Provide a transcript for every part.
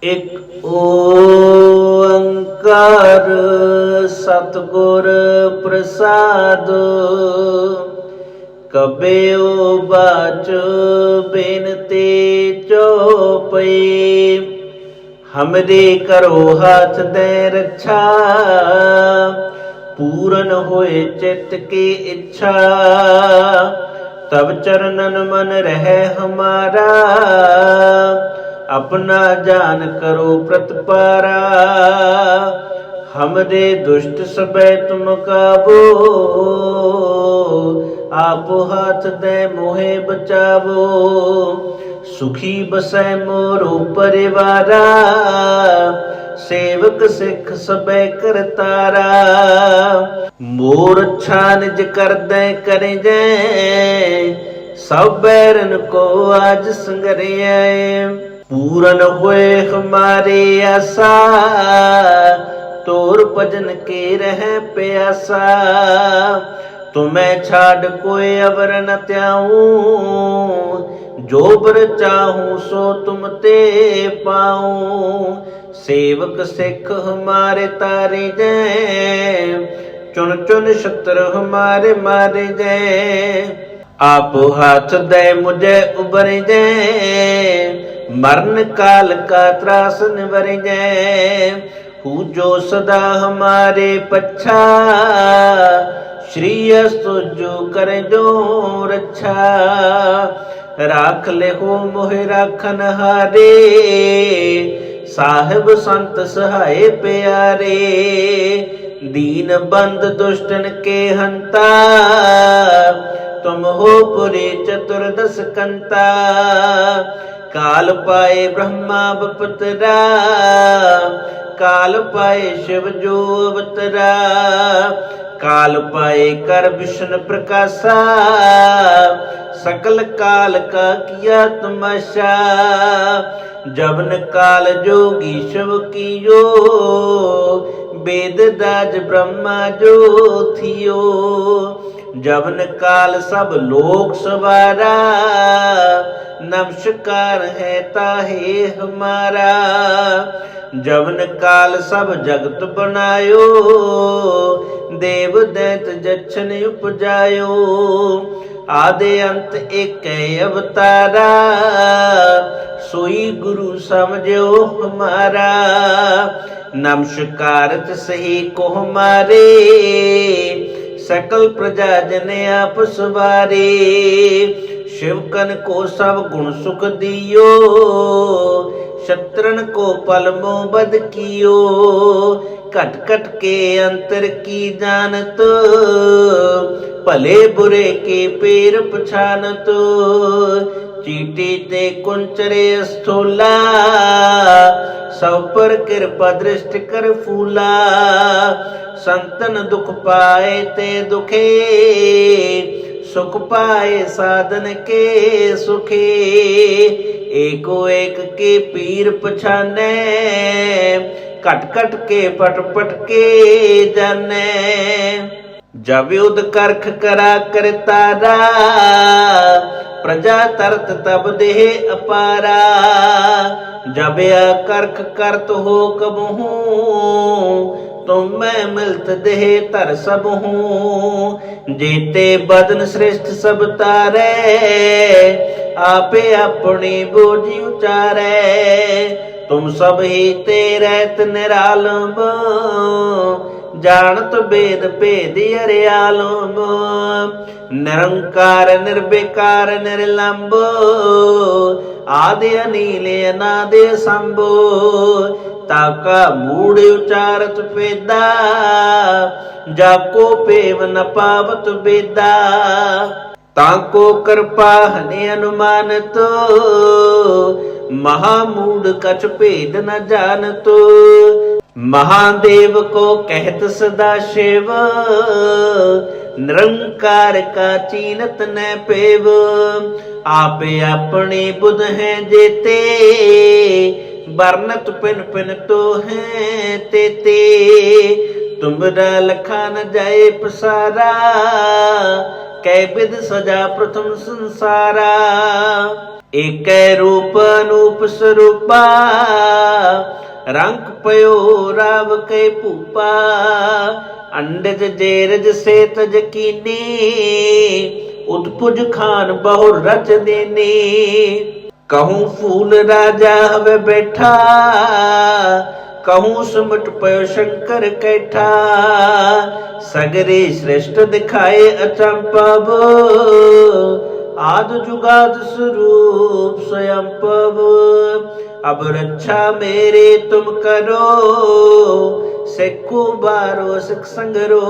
ਇਕ ਓੰਕਾਰ ਸਤਿਗੁਰ ਪ੍ਰਸਾਦ। ਕਬਿਓ ਬਾਚ ਬੇਨਤੀ ਚੋਪਈ। हमरे करो हाथ दे रक्षा। पूरन होए चित्त की इच्छा। तब चरणन मन रहे हमारा। अपना जान करो प्रतिपारा। हमरे दुष्ट सबे तुम काबो। आपो हाथ दे मोहे बचावो। सुखी बसै मोरो परिवारा। सेवक सिख सबे करतारा। मोर अच्छा निज कर दे करे जै। सब बैरन को आज संगरिया। पूरन होए हमारे आशा। तोर भजन के रह प्यासा। तुम्हें छाड़ कोई अवर न त्याऊं। जो बर चाहूं सो तुम ते पाऊं। सेवक सिख हमारे तारे जै। चुन चुन शत्रु हमारे मारे जै। आप हाथ दे मुझे उबर जै। मरण काल का त्रास निवर जै। पूजो सदा हमारे पच्छा। श्री अस्तुजो कर जो रक्षा। राख ले हो मोहि राखन हारे। साहिब संत सहाय प्यारे। दीन बंद दुष्टन के हंता। तुम हो पुरे चतुर्दश कंता। काल पाए ब्रह्मा बपतरा। काल पाए शिव जो अवतरा। काल पाए कर विष्णु प्रकाशा। सकल काल का किया तमाशा। जबन काल जोगी शिव कियो। वेद दाज ब्रह्मा जो थियो। जबन काल सब लोक सवारा। नमस्कार है ताहे हमारा। जबन काल सब जगत बनायो। देव दैत जच्छन उपजायो। आदि अंत एक अवतारा। सोई गुरु समझो हमारा। नमस्कार सही को हमारे। सकल प्रजा जन आप सवारे। शिवकन को सब गुण सुख दियो। शत्रन को पल मोह बद कियो। कट कट के अंतर की जानत। भले बुरे के पेर पछानत। चीटी ते कुंचरे स्थूला। सब पर कृपा दृष्टि कर फूला। संतन दुख पाए ते दुखे। सुख पाए साधन के सुखे। एको एक के पीर पछाने। कट कट के पट पट के जाने। जब युद्ध करख करा कर तारा। प्रजा तरत तब देह अपारा। जब या करख करत हो कबहू। तुम मैं मिलत देह तर सब हूँ। जेते बदन श्रेष्ठ सब तारे। आपे अपनी बोझी उचारे। तुम सब ही तेरे निरालम। जानत वेद भेद अरियालम। निरंकार निर्विकार निर्लंब। आदि अनील अनादि संभो। ताका मूढ़ उचारत वेदा। जाको पेव न पावत वेदा। ताको कृपा हनि अनुमानत। महामूढ़ कछ भेद न जानत। महादेव को कहत सदा शिव। निरंकार का चीनत न पेव। आपे अपने बुध हैं जेते। बरनत पिन पिन तो हैं तेते। तुमरा लखा न जाए पसारा। कै विध सजा प्रथम संसारा। एकै रूप अनूप स्वरूपा, रंग पयो राव कै भूपा। अंडज जेरज से तज कीने, उतपुज खान बहुर रच देने। कहूँ फूल राजा हवे बैठा, कहूँ सुमट पयो शंकर कैठा। सगरे श्रेष्ठ दिखाए अचंपव, आद जुगाद स्वरूप स्वयं पव। अब रक्षा मेरे तुम करो, सिखो बारो सिख संगरो।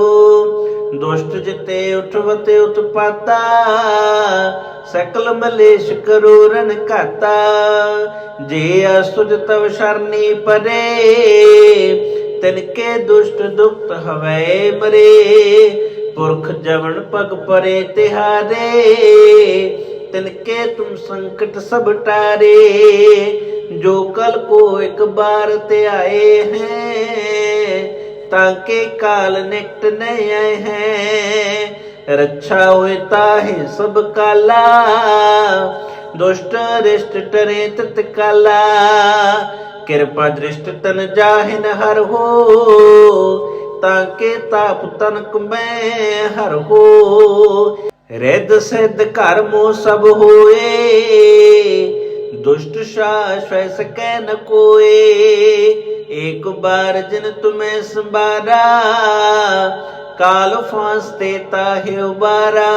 दुष्ट जिते उठवते उत्पाता, सकल मलेश करो रन काता। जे असुज तव शरणी परे, तिनके दुष्ट दुक्त हवै मरे। पुरख जवन पग परे तिहारे, तिनके तुम संकट सब टारे। जो कल को एक बार ते आए हैं, ताके काल निकट नहीं आए हैं। रक्षा हुए ताहि सब काला, दुष्ट रिष्ट टरे तत्काला। कृपा दृष्ट तन जाहिन हर हो, ताके ताप तनक में हर हो। रिद सिद्ध कर्मो सब होए, दुष्ट शाश्वय सकै न कोए। एक बार जिन तुम्हें संबारा, काल फांसते ताहि उबारा।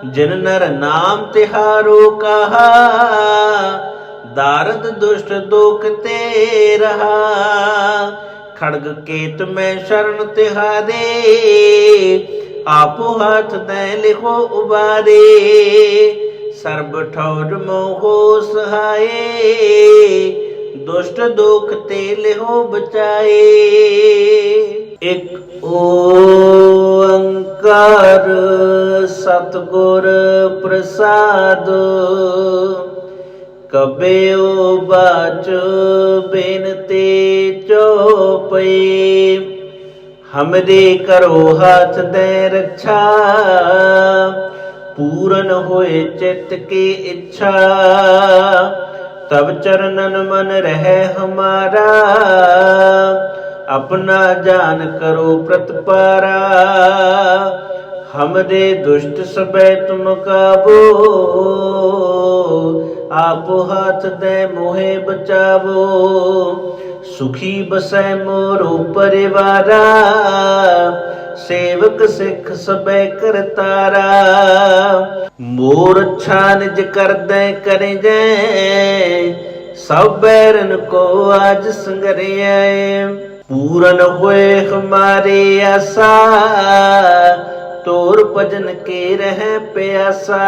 जिन नर नाम तिहारो कहा, दारद दुष्ट दोख ते रहा। खड़ग केत में शरण तिहारे, आपो हाथ दे लिखो उबारे। सर्ब ठौर मोहो सहाये, दुष्ट दोख ते लिहो बचाए। एक ओंकार सतगुर प्रसाद, कबेओ बाच बिनते चौपई। हमरे करो हाथ दे रक्षा, पूरन होए चित्त की इच्छा। तब चरणन मन रहे हमारा, अपना जान करो प्रतिपारा। हमरे दुष्ट सबे तुम काबो, आपो हाथ दे मोहे बचावो। सुखी बसै मोरो परिवारा, सेवक सिख सबे करतारा। मोर अच्छा निज कर दे करे जै, सब बैरन को आज संगरिया। पूरन होए हमारे आशा, तोर भजन के रह प्यासा।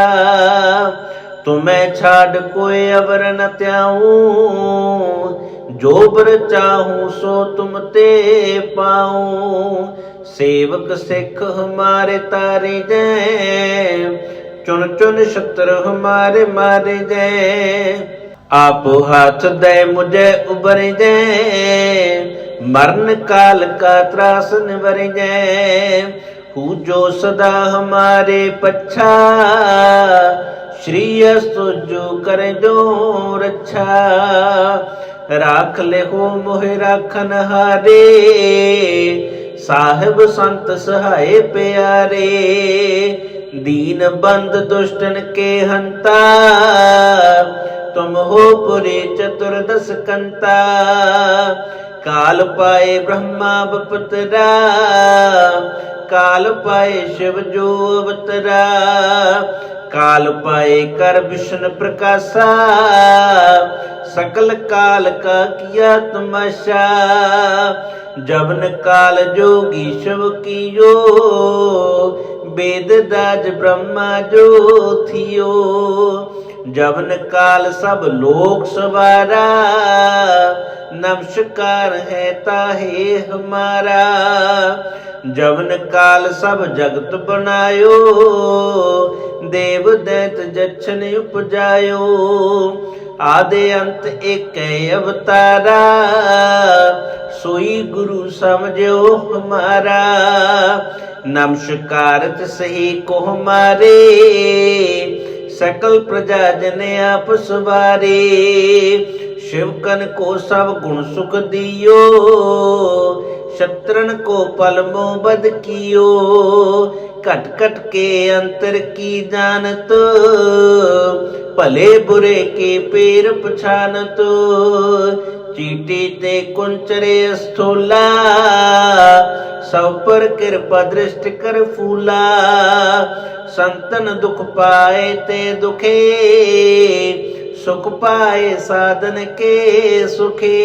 तुम्हें छाड़ कोई अवर न त्याऊं, जो बर चाहूं सो तुम ते पाऊं। सेवक सिख हमारे तारे जै, चुन चुन शत्रु हमारे मारे जै। आप हाथ दे मुझे उबर जै, मरण काल का त्रास निबर जै। हूँ जो सदा हमारे पच्छा, श्री अस्तु जो करे जो रक्षा। राख ले हो मोहि राखन हारे, साहिब संत सहाय प्यारे। दीन बंद दुष्टन के हंता, तुम हो पुरे चतुर्दश कंता। काल पाए ब्रह्मा बपतरा, काल पाए शिव जो अवतरा। काल पाए कर विष्णु प्रकाशा, सकल काल का किया तमाशा। जबन काल जोगी शिव कियो, वेद दाज ब्रह्मा जो थियो। जबन काल सब लोक सवारा, नमस्कार है ताहे हमारा। जबन काल सब जगत बनायो, देव दैत जच्छन उपजायो। आदि अंत एक अवतारा, सोई गुरु समझो हमारा। नमस्कारत सही को हमारे, सकल प्रजा जन आप सवारे। शिवकन को सब गुण सुख दियो, शत्रन को पल मोह बद कियो। कट कट के अंतर की जानत, भले बुरे के पेर पछानत। चीटी ते कुंचरे स्थूला, सब पर कृपा दृष्टि कर फूला। संतन दुख पाए ते दुखे, सुख पाए साधन के सुखे।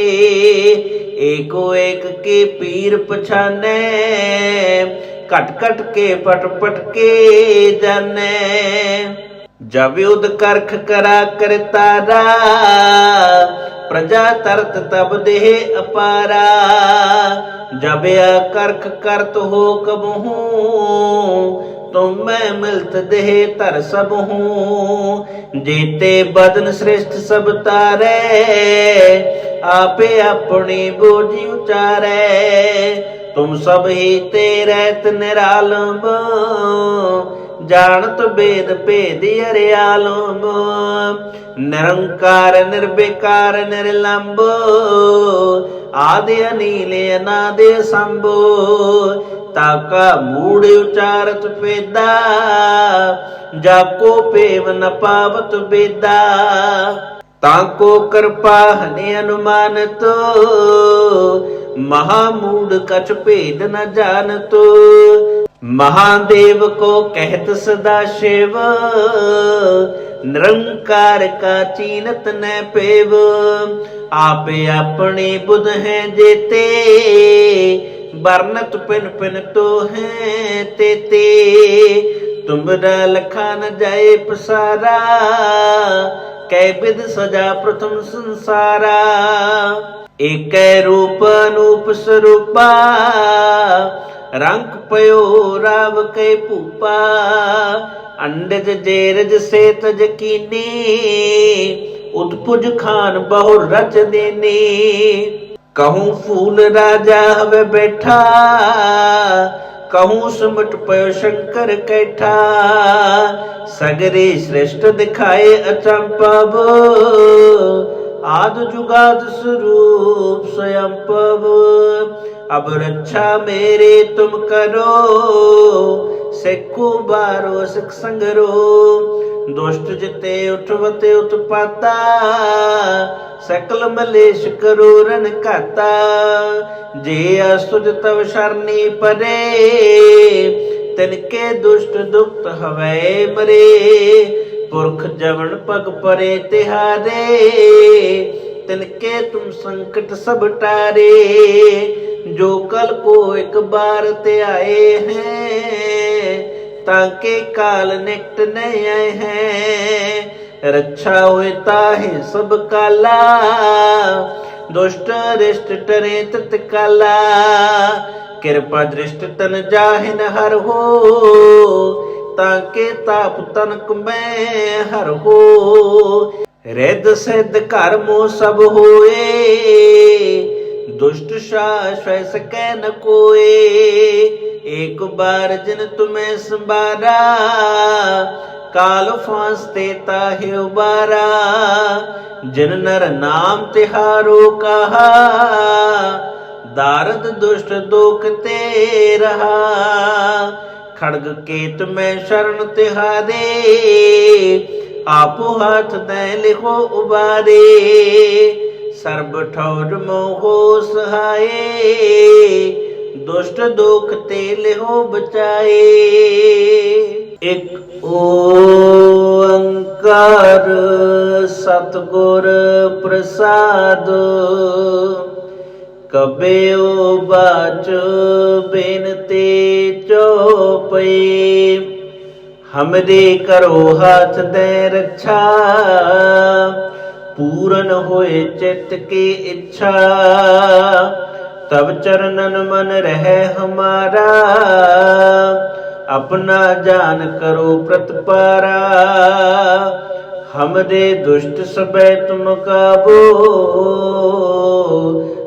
एको एक के पीर पछाने, कट कट के पट पट के जाने। जब युद्ध करख करा कर तारा, प्रजा तरत तब देह अपारा। जब या करख करत हो कब हूँ, तुम मैं मिलत देह तर सब हूँ। जीते बदन श्रेष्ठ सब तारे, आपे अपनी बोझी उचारे। तुम सब ही तेरैत निरालम, जानत वेद भेद अरियालम। निरंकार निर्विकार निर्लंब, आदि अनील अनादि शंभु। ताका मूढ़ उचारत पेदा, जाको पेव न पावत बेदा। ताको कृपा हनि अनुमानत, महामूढ़ कछ भेद न जानत। महादेव को कहत सदा शिव, निरंकार का चीनत न पेव। आपे अपने बुध हैं जेते, बरनत पिन पिन तो हैं तेते। तुमरा लखा न जाए पसारा, कै विध सजा प्रथम संसारा। एक रूप अनूप स्वरूपा, रंग पयो राव के पूपा। अंडज जेरज से तज कीनी, उतपुज खान बहुर रच देने। कहूँ फूल राजा हवे बैठा, कहूँ सुमट पयो शंकर कैठा। सगरे श्रेष्ठ दिखाए अचंपव, आद जुगाद स्वरूप स्वयं पव। अब रक्षा मेरे तुम करो, सिखो बारो सिख संगरो। दुष्ट जिते उठवते उत्पाता, सकल मलेश करो रन काता। जे असुज तव शरणी परे, तिनके दुष्ट दुक्त हवै मरे। पुरख जवन पग परे तिहारे, तिनके तुम संकट सब टारे। जो कल को एक बार ते आए हैं, ताके काल निकट नहीं आए हैं। रक्षा होता है सब काला, दुष्ट रिष्ट टरे तत्काला। कृपा दृष्ट तन जाहिन हर हो, ताके ताप तनक में हर हो। रिद सिद्ध कर्मो सब होए, दुष्ट शाश्वत सकै न कोए। एक बार जिन तुम्हें संबारा, काल फांसते ताहि उबारा। जिन नर नाम तिहारो कहा, दारद दुष्ट दुख ते रहा। खड़ग केत में शरण तिहारे, आपो हाथ दे लिखो उबारे। सर्ब ठौर मोहो सहाये, दुष्ट दुख ते लिहो बचाए। एक ओंकार सतगुर प्रसाद, कबेओ बाच बिनते चौपई। हमरे करो हाथ दे रक्षा, पूरन होए चित्त की इच्छा। तब चरणन मन रहे हमारा, अपना जान करो प्रतिपारा। हमरे दुष्ट सबे तुम काबो,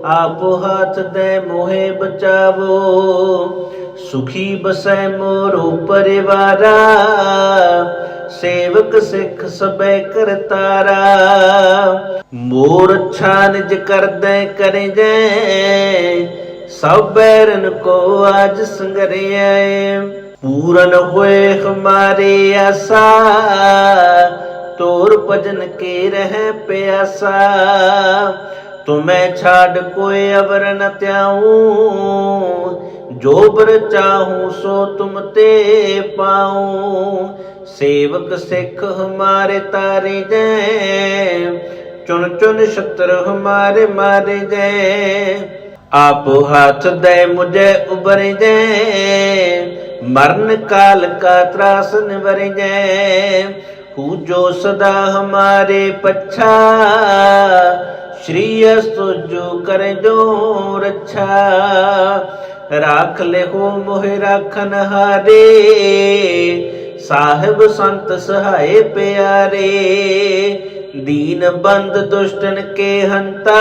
आपो हाथ दे मोहे बचावो। सुखी बसै मोरो परिवारा, सेवक सिख सबे करतारा। मोर अच्छा निज कर दे करे जै, सब बैरन को आज संगरिया। पूरन हुए हमारे आशा, तोर भजन के रह प्यासा। तुम्हें छाड़ कोई अवर न त्याऊं, जो बर चाहूं सो तुम ते पाऊं। सेवक सिख हमारे तारे जै, चुन चुन शत्रु हमारे मारे जै। आप हाथ दे मुझे उबर जै, मरण काल का त्रास निबर जै। हूँ जो सदा हमारे पच्छा, श्री अस्तु जो कर जो रक्षा। राख ले हो मोहि राखन हारे, साहिब संत सहाय प्यारे। दीन बंद दुष्टन के हंता,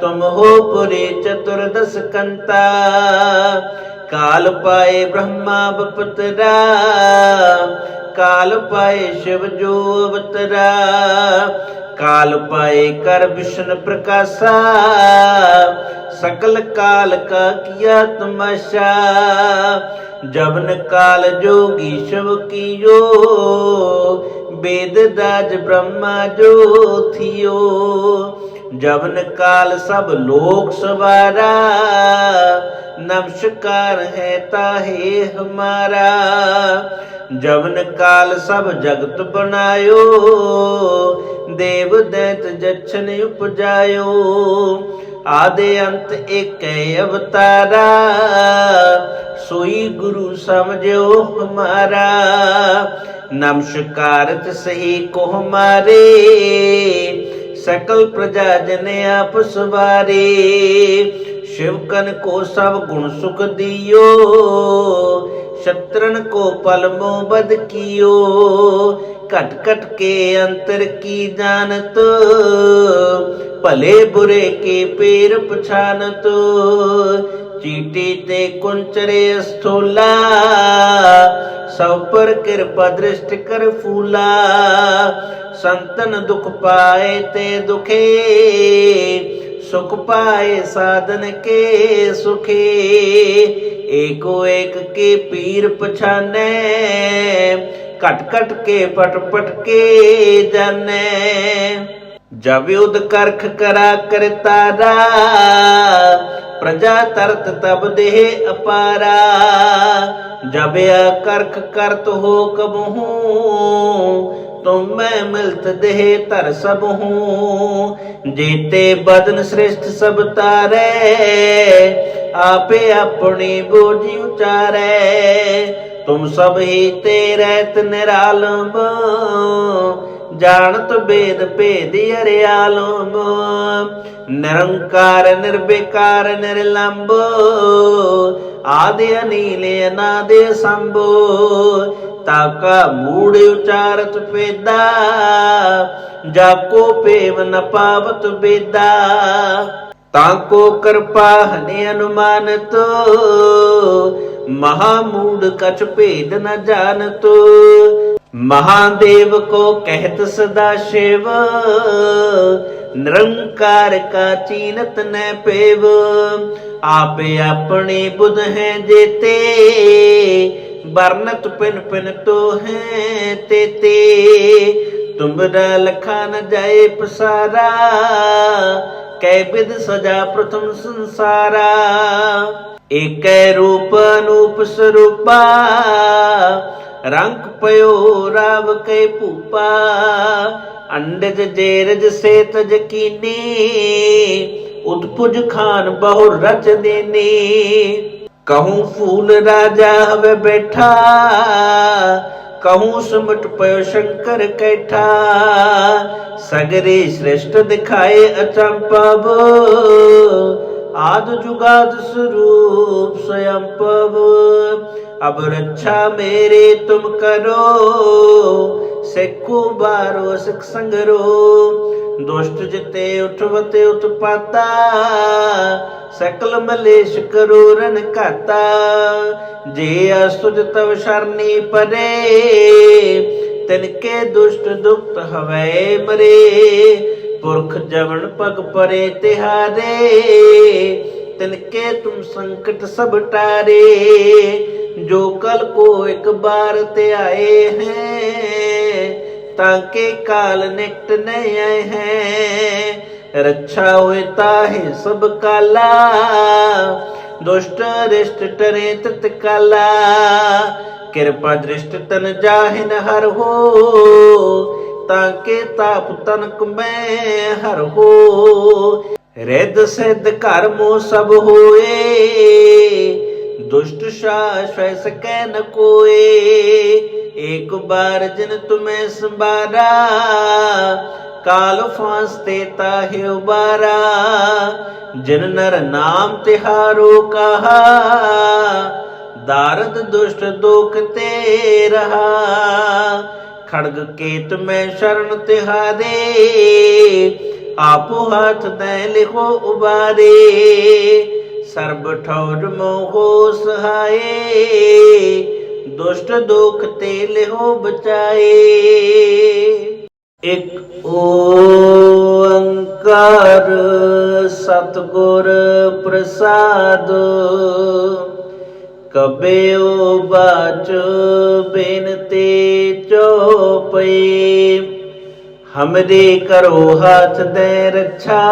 तुम हो पुरे चतुर्दश कंता। काल पाए ब्रह्मा बपतरा, काल पाए शिव जो अवतरा। काल पाए कर विष्णु प्रकाशा, सकल काल का किया तमाशा। जबन काल जोगी शिव कियो, वेद राज ब्रह्मा जो थियो। जबन काल सब लोक सवारा, नमस्कार है ताहे हमारा। जबन काल सब जगत बनायो, देव दैत जछन उपजायो। आदि अंत एक अवतारा, सोई गुरु समझो हमारा। नमस्कार सही को हमारे, सकल प्रजा जन आप सवारे। शिवकन को सब गुण सुख दियो, शत्रन को पलमो बद कियो। कट कट के अंतर की जानत, भले बुरे के पैर पछानत। चीटी ते कुंचरे स्थूला, सब पर कृपा दृष्टि कर फूला। संतन दुख पाए ते दुखे, सुख पाए साधन के सुखे। एको एक के पीर पछाने, कट कट के पट पट के जाने। जब युद्ध करख करा कर तारा, प्रजा तरत तब देह अपारा। जब करख करत हो कबहू, तुम मैं मिलत देह तर सब हूँ। जेते बदन श्रेष्ठ सब तारे, आपे अपनी बोझी उचारे। तुम सब ही तेरैत निरालम, जानत वेद भेद अरियालम। निरंकार निर्विकार निर्लंब, आदि अनील अनादि संभो। ताका मूड उचारत पेदा, जाको पेव न पावत बेदा। ताको कृपा हने अनुमानत, महामूड कछ भेद न जानत। महादेव को कहत सदा शिव, निरंकार का चीनत न पेव। आपे अपने बुध हैं जेते, बरनत पिन पिन तो हैं तेते। तुमरा लखा न जाए पसारा, कै विध सजा प्रथम संसारा। एक रूप अनूप स्वरूपा, रंग पयो राव के पूपा। अंडज जेरज से तज कीने, उतपुज खान बहु रच देने। कहूँ फूल राजा हवे बैठा, कहूँ सुमट पयो शंकर कैठा। सगरे श्रेष्ठ दिखाए अचंपव, आद जुगाद स्वरूप स्वयं पव। अब रक्षा मेरे तुम करो, सिखो बारो सिख संगरो। दुष्ट जिते उठवते उत्पाता, सकल मलेश करो रन घाता। जे असुज तव शरणी परे, तिनके दुष्ट दुख हवै मरे। पुरख जवन पग परे तिहारे, तिनके तुम संकट सब टारे। जो कल को एक बार ते आए हैं, ताके काल निकट नहीं आए हैं। रक्षा हुए ताहे सब काला, दुष्ट रिष्ट टरे तत्काला। कृपा दृष्ट तन जाहिन हर हो, ताके ताप तनक में हर हो। रिद सिद्ध कर्मो सब होए, दुष्ट शाश्वय सकै न कोए। एक बार जिन तुम्हें संबारा, काल फांसते ताहे उबारा। जिन नर नाम तिहारो कहा, दारद दुष्ट दुख ते रहा। खड़ग केत में शरण तिहारे, आपो हाथ दे लिखो उबारे। सर्ब ठौर मोहो सहाये, दुष्ट दुख ते लिहो बचाए। एक ओंकार सतगुर प्रसाद, कबेओ बाच बिनते चौपई। हमरे करो हाथ दे रक्षा,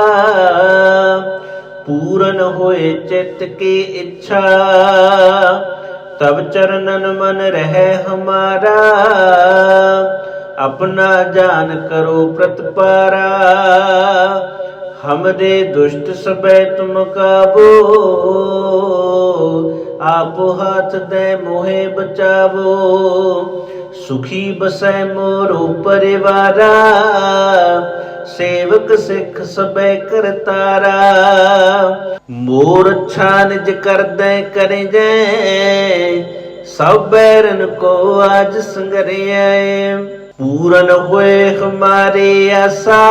पूरन होए चित्त की इच्छा। तब चरणन मन रहे हमारा, अपना जान करो प्रतिपारा। हमरे दुष्ट सबे तुम काबो, आपो हाथ दे मोहे बचावो। सुखी बसै मोरो परिवारा, सेवक सिख सबे करतारा। मोर अच्छा निज कर दे करे जै, सब बैरन को आज संगरिया। पूरन हुए हमारे आशा,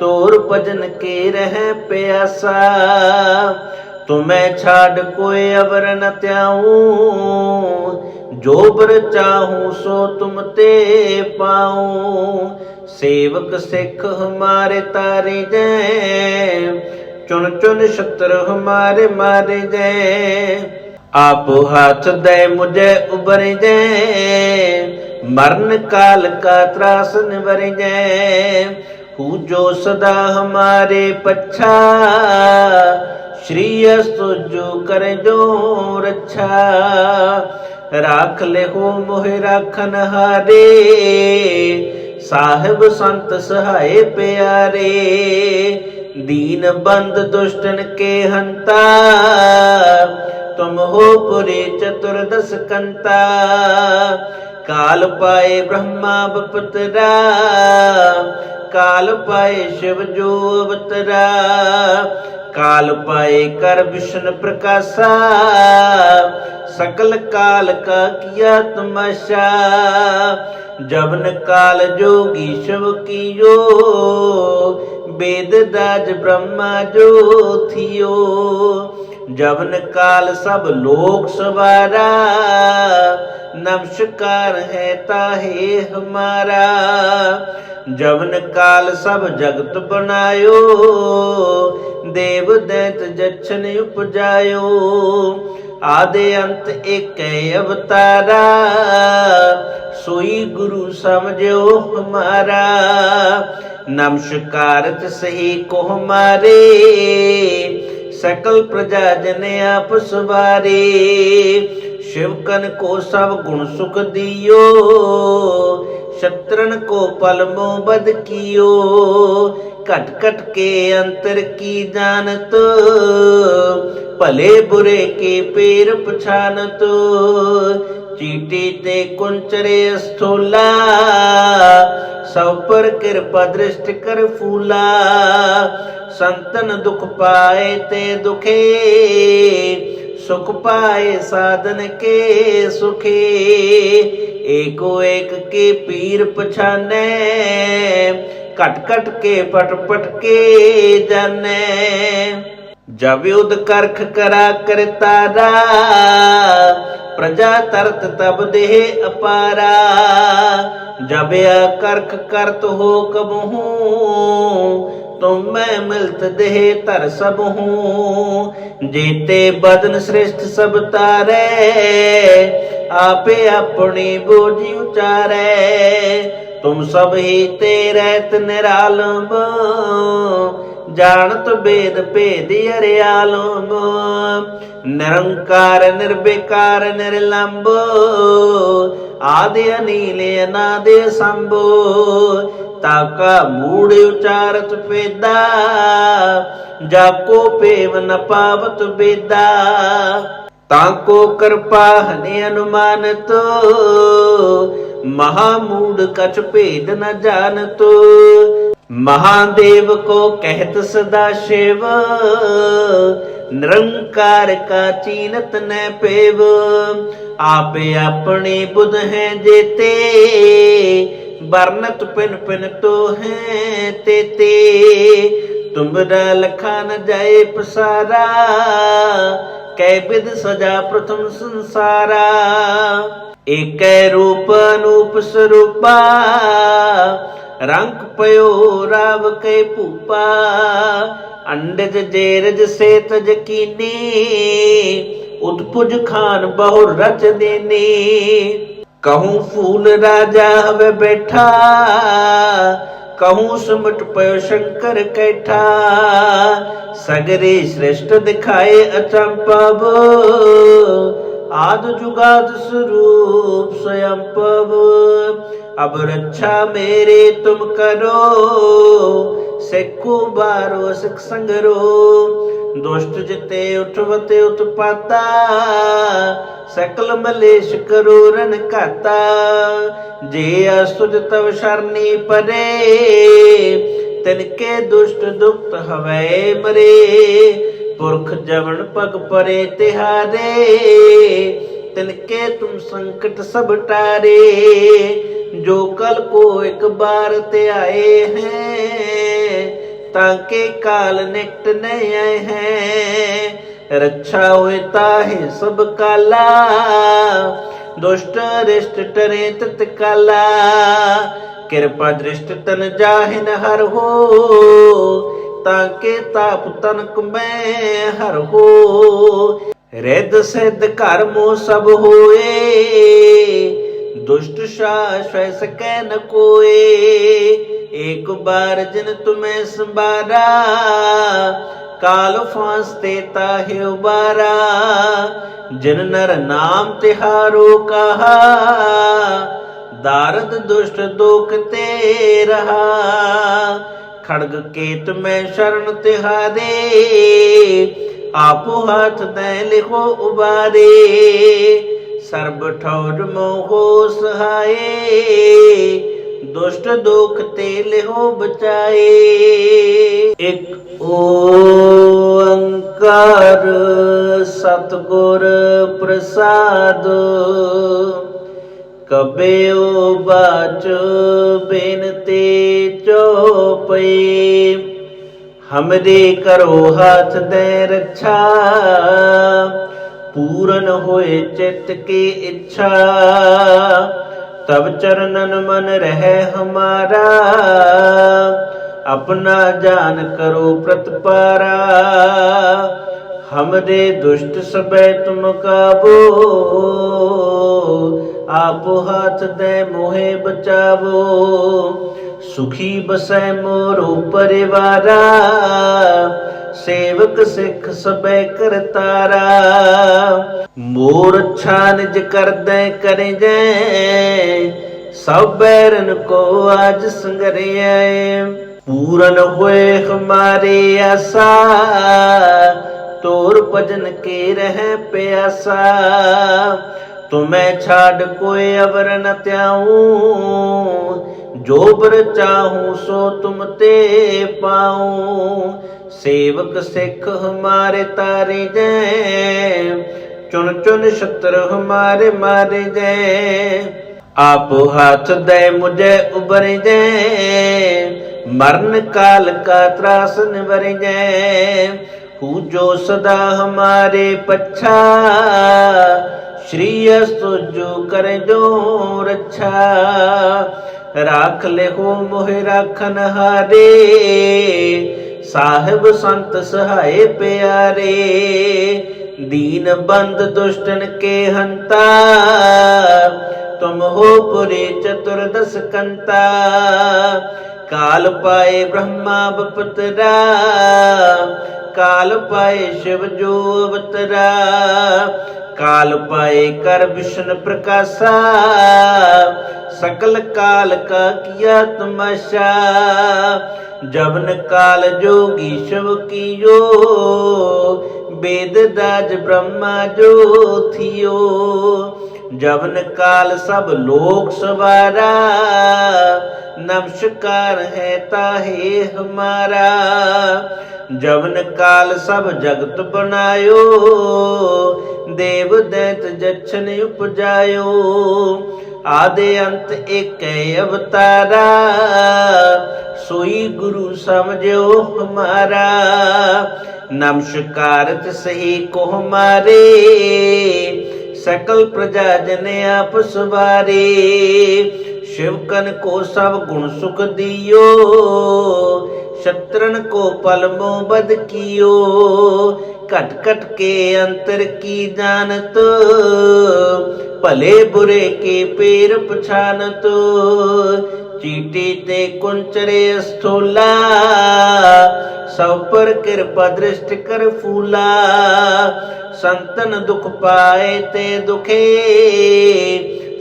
तोर भजन के रह प्यासा। तुम्हें छाड़ कोई अवर न त्याऊं, जो बर चाहूं सो तुम ते पाऊं। सेवक सिख हमारे तारे जै, चुन चुन शत्रु हमारे मारे जै। आप हाथ दे मुझे उबर जै, मरण काल का त्रास निवर जै। पूजो सदा हमारे पच्छा, श्री अस्तुजो कर जो रक्षा। राख ले हो मोहि राखन हारे, साहिब संत सहाय प्यारे। दीन बंद दुष्टन के हंता, तुम हो पुरे चतुर्दश कंता। काल पाए ब्रह्मा बपतरा, काल पाए शिव जो अवतरा। काल पाए कर विष्णु प्रकाशा, सकल काल का किया तमाशा। जबन काल जोगी शिव कियो, वेद राज ब्रह्मा जो थियो। जबन काल सब लोक सवारा, नमस्कार है ताहे हमारा। जबन काल सब जगत बनायो, देव दैत जच्छन उपजायो। आदि अंत एक अवतारा, सोई गुरु समझो हमारा। नमस्कार सही को हमारे, सकल प्रजा जन आप सवारे। शिवकन को सब गुण सुख दियो, शत्रन को पल मोह बद कियो। कट कट के अंतर की जानत, भले बुरे के पेर पछानत। चीटी ते कुंचरे स्थूला, सब पर कृपा दृष्टि कर फूला। संतन दुख पाए ते दुखे, सुख पाए साधन के सुखे। एको एक के पीर पछाने, घट घट के पट पट के जाने। जब युद्ध करख करा कर तारा, प्रजा तरत तब देह अपारा। जब या करख करत हो कबहू, तुम मैं मिलत देह तर सब हूँ। जीते बदन श्रेष्ठ सब तारे, आपे अपनी बोझी उचारे। तुम सब ही तेरे निरालम, जानत वेद भेद अरियालम। निरंकार निर्विकार निर्लंब, आदि अनील अनादि संभो। ताका मूढ़ उचारत वेदा, जाको पेव न पावत वेदा। ताको कृपा हनि अनुमानत, महामूढ़ कछ भेद न जानत। महादेव को कहत सदा शिव, निरंकार का चीनत न पेव। आपे अपने बुध हैं जेते, बरनत पिन पिन तो हैं तेते। तुमरा लखा न जाए पसारा, कै विध सजा प्रथम संसारा। एक रूप अनूप स्वरूपा, रंग पयो राव के भूपा। अंडज जेरज से तज कीनी, उतपुज खान बहुर रच देनी। कहूँ फूल राजा हवे बैठा, कहूँ सुमट पयो शंकर कैठा। सगरे श्रेष्ठ दिखाए अचंपव, आद जुगाद स्वरूप स्वयं पव। अब रक्षा मेरे तुम करो, सिखो बारो सिख संगरो। दुष्ट जिते उठवते उत्पाता, सकल मलेश करो रन खाता। जे असुज तव शरणी परे, तिनके दुष्ट दुक्त हवै मरे। पुरख जवन पग परे तिहारे, तिनके तुम संकट सब टारे। जो कल को एक बार ते आए हैं, ताके काल निकट नहीं आए हैं। रक्षा हुए ताहे सब काला, दुष्ट रिष्ट टरे तत्काला। कृपा दृष्ट तन जाहिन हर हो, ताके ताप तनक में हर हो। रिद सिद्ध कर्मो सब होए, दुष्ट शाश्वय सकै न कोए। एक बार जिन तुम्हें संबारा, काल फांसते ताहे उबारा। जिन नर नाम तिहारो कहा, दारद दुष्ट दोखते रहा। खड़ग केत में शरण तिहारे, आपो हाथ दे लिखो उबारे। सर्ब ठौर मोहो सहाये, दुष्ट दुख ते लिहो बचाए। एक ओंकार सतगुर प्रसाद, कबेओ बाच बिनते चौपई। हमरे करो हाथ दे रक्षा, पूरन होए चित्त की इच्छा। तब चरणन मन रहे हमारा, अपना जान करो प्रतिपारा। हमरे दुष्ट सबे तुम काबो, आपो हाथ दे मोहे बचावो। सुखी बसै मोरो परिवारा, सेवक सिख सबे करतारा। मोर अच्छा निज कर दे करे जै, सब बैरन को आज संगरिया। पूरन हुए हमारे आशा, तोर भजन के रह प्यासा। तुम्हें छाड़ कोई अवर न त्याऊं, जो बर चाहूं सो तुम ते पाऊं। सेवक सिख हमारे तारे जै, चुन चुन शत्रु हमारे मारे जै। आप हाथ दे मुझे उबर जै, मरण काल का त्रास निवरजै। हु जो सदा हमारे पच्छा, श्री अस्तु जो कर जो रक्षा। राख ले हो मोहि राखन हारे, साहिब संत सहाय प्यारे। दीन बंद दुष्टन के हंता, तुम हो पुरे चतुर्दश कंता। काल पाए ब्रह्मा बपुतरा, काल पाए शिव जो अवतरा। काल पाए कर विष्णु प्रकाशा, सकल काल का किया तमाशा। जबन काल जोगी शिव कियो, वेद राज ब्रह्मा जो थियो। जबन काल सब लोक सवारा, नमस्कार है ताहे हमारा। जबन काल सब जगत बनायो, देव दैत जछन उपजायो। आदि अंत एक अवतारा, सोई गुरु समझो हमारा। नमस्कार सही को हमारे, सकल प्रजा जन आप सवारे। शिवकन को सब गुण सुख दियो, शत्रन को पल मोह बद कियो। कट कट के अंतर की जानत, भले बुरे के पैर पछानत। चीटी ते कुंचरे स्थूला, सब पर कृपा दृष्टि कर फूला। संतन दुख पाए ते दुखे,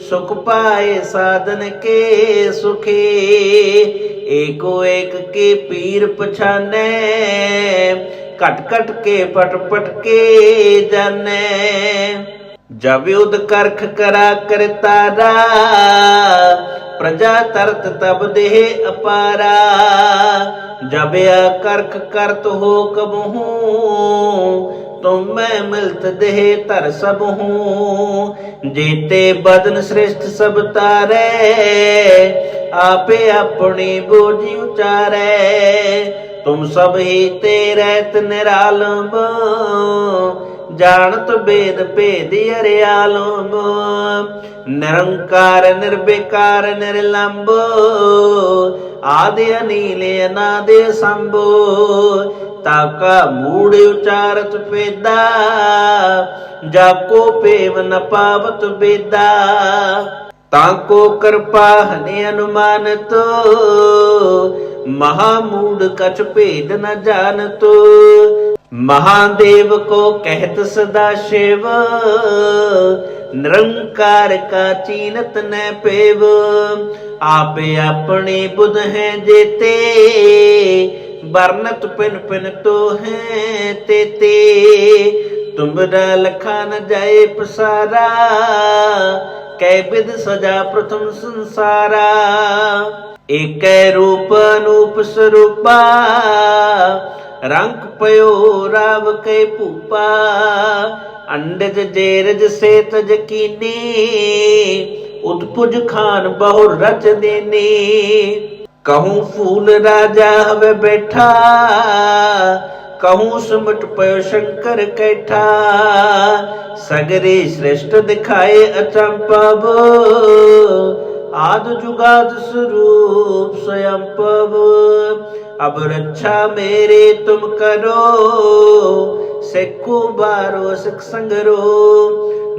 सुख पाए साधन के सुखे। एको एक के पीर पछाने, कट कट के पट पट के जाने। जब युद्ध करख करा कर तारा, प्रजा तरत तब देह अपारा। जब या करख करत हो कबहू, तुम मैं मिलत देह तर सब हूँ। जेते बदन श्रेष्ठ सब तारे, आपे अपनी बोझी उचारे। तुम सब ही तेरैत निरालम, जानत वेद भेद अरियालम। निरंकार निर्विकार निर्लंब, आदि अनील अनादि शंभु। ताका मूढ़ उचारत पेदा, जाको पेव न पावत बेदा। ताको कृपा हने अनुमानत, महामूढ़ कछ भेद न जानत। महादेव को कहत सदा शिव, निरंकार का चीनत न पेव। आपे अपने बुध हैं जेते, बरनत पिन पिन तो हैं तेते। तुमरा लखा न जाए पसारा, कै विध सजा प्रथम संसारा। एक रूप अनूप स्वरूपा, रंग पयो राव कै पूपा। अंडज जेरज से तज कीनी, उदपुज खान बहुर रच देने। कहूँ फूल राजा हवे बैठा, कहूँ सुमट पयो शंकर कैठा। सगरे श्रेष्ठ दिखाए अचंपव, आद जुगाद स्वरूप स्वयं पव। अब रक्षा मेरे तुम करो, सिखो बारो सिख संगरो।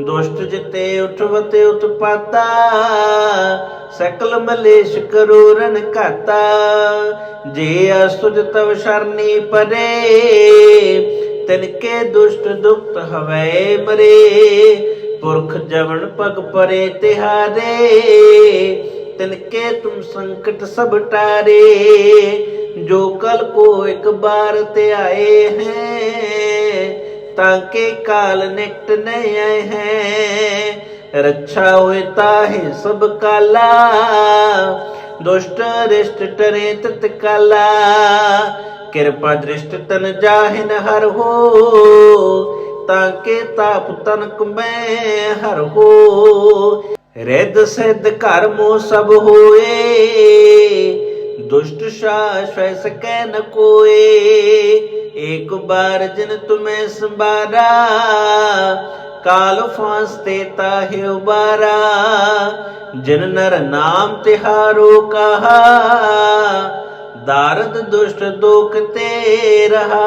दुष्ट जिते उठवते उत्पाता, सकल मलेश करो रन काता। जे असुज तव शरणी परे, तिनके दुष्ट दुक्त हवै मरे। पुरख जवन पग परे तिहारे, तिनके तुम संकट सब टारे। जो कल को एक बार ते आए हैं, ताके काल निकट नहीं आए हैं। रक्षा होता है सब काला, दुष्ट रिष्ट टरे तत्काला। कृपा दृष्ट तन जाहिन हर हो, ताके ताप तनक में हर हो। रिद सिद्ध कर्मो सब होए, दुष्ट सास सकै न कोए। एक बार जिन तुम्हें संबारा, काल फांसते ताहे उबारा। जिन नर नाम तिहारो कहा, दारद दुष्ट दुख ते रहा।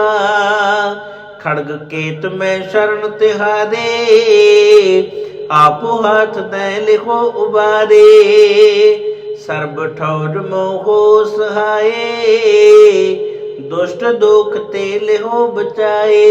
खड़ग केत में शरण तिहारे, आपो हाथ दे लिखो उबारे। सर्ब ठौर मोहो सहाये, दुष्ट दुख ते लिहो बचाए।